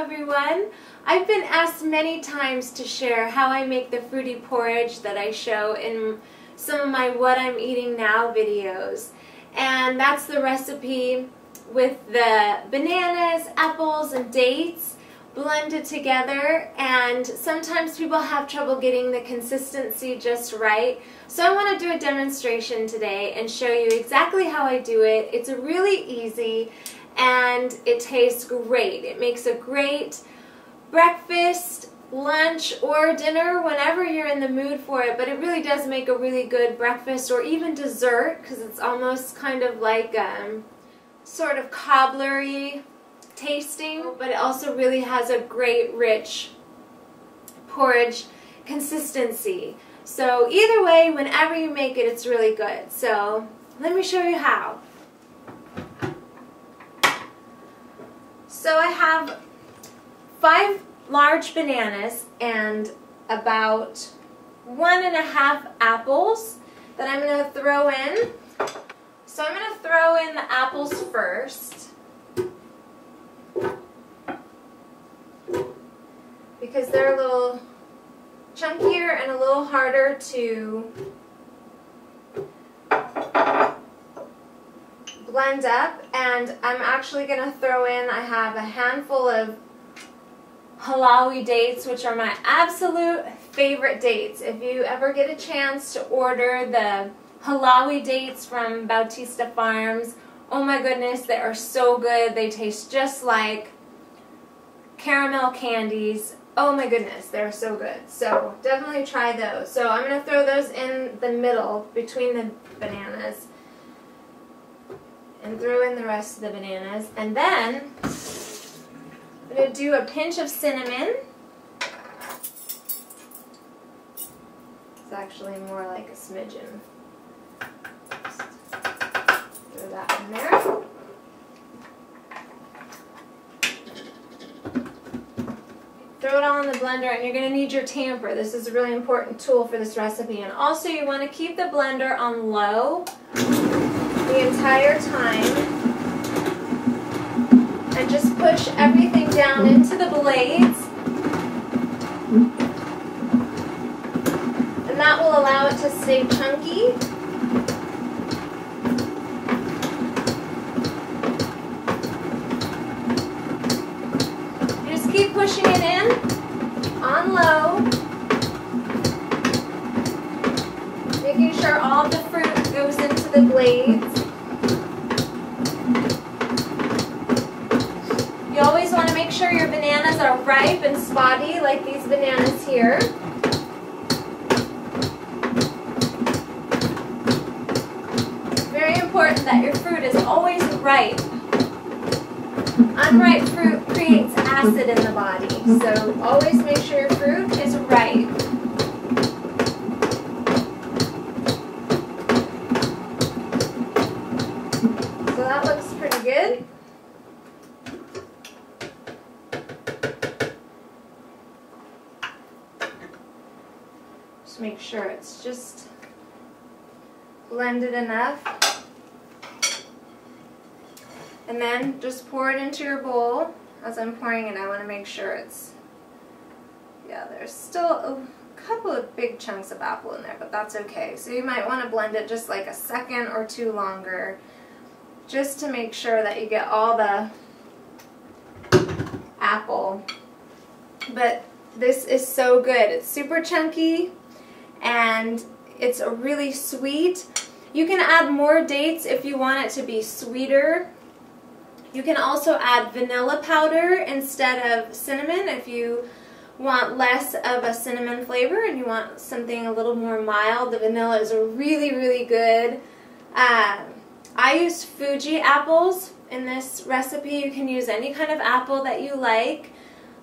everyone. I've been asked many times to share how I make the fruity porridge that I show in some of my What I'm Eating Now videos. And that's the recipe with the bananas, apples, and dates blended together, and sometimes people have trouble getting the consistency just right. So I want to do a demonstration today and show you exactly how I do it. It's really easy and it tastes great. It makes a great breakfast, lunch, or dinner whenever you're in the mood for it, but it really does make a really good breakfast or even dessert because it's almost kind of like sort of cobblery tasting, but it also really has a great rich porridge consistency. So either way, whenever you make it, it's really good. So let me show you how. So I have 5 large bananas and about 1½ apples that I'm going to throw in. So I'm going to throw in the apples first, because they're a little chunkier and a little harder to blend up. And I'm actually going to throw in, I have a handful of Halawi dates, which are my absolute favorite dates. If you ever get a chance to order the Halawi dates from Bautista Farms, oh my goodness, they are so good. They taste just like caramel candies. Oh my goodness, they're so good. So definitely try those. So I'm going to throw those in the middle between the bananas and throw in the rest of the bananas. And then I'm going to do a pinch of cinnamon. It's actually more like a smidgen. Just throw that in there. Throw it all in the blender, and you're going to need your tamper. This is a really important tool for this recipe. And also you want to keep the blender on low the entire time. And just push everything down into the blades. And that will allow it to stay chunky. You just keep pushing it in on low, making sure all the fruit goes into the blades. You always want to make sure your bananas are ripe and spotty, like these bananas here. It's very important that your fruit is always ripe. Unripe fruit creates acid in the body, so always make sure your fruit is ripe. So that looks pretty good. Just make sure it's just blended enough. And then just pour it into your bowl. As I'm pouring it, I want to make sure it's, yeah, there's still a couple of big chunks of apple in there, but that's okay. So you might want to blend it just like a second or two longer, just to make sure that you get all the apple. But this is so good. It's super chunky and it's a really sweet. You can add more dates if you want it to be sweeter. You can also add vanilla powder instead of cinnamon if you want less of a cinnamon flavor and you want something a little more mild. The vanilla is really, really good. I used Fuji apples in this recipe. You can use any kind of apple that you like.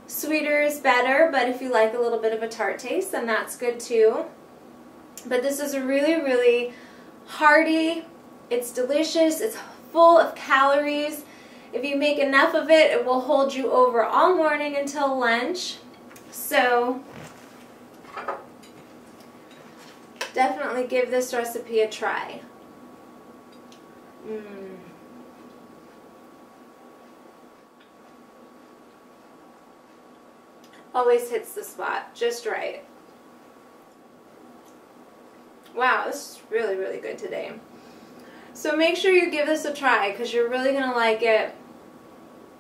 Sweeter is better, but if you like a little bit of a tart taste, then that's good too. But this is really, really hearty. It's delicious. It's full of calories. If you make enough of it, it will hold you over all morning until lunch. So definitely give this recipe a try. always hits the spot just right. Wow, this is really, really good today. So make sure you give this a try because you're really going to like it.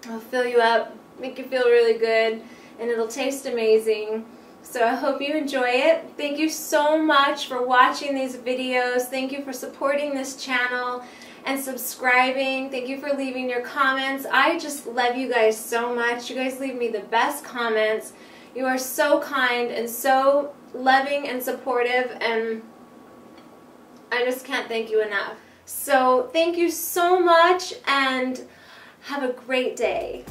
It'll fill you up, make you feel really good, and it'll taste amazing. So I hope you enjoy it. Thank you so much for watching these videos. Thank you for supporting this channel and subscribing. Thank you for leaving your comments. I just love you guys so much. You guys leave me the best comments. You are so kind and so loving and supportive, and I just can't thank you enough. So thank you so much and have a great day.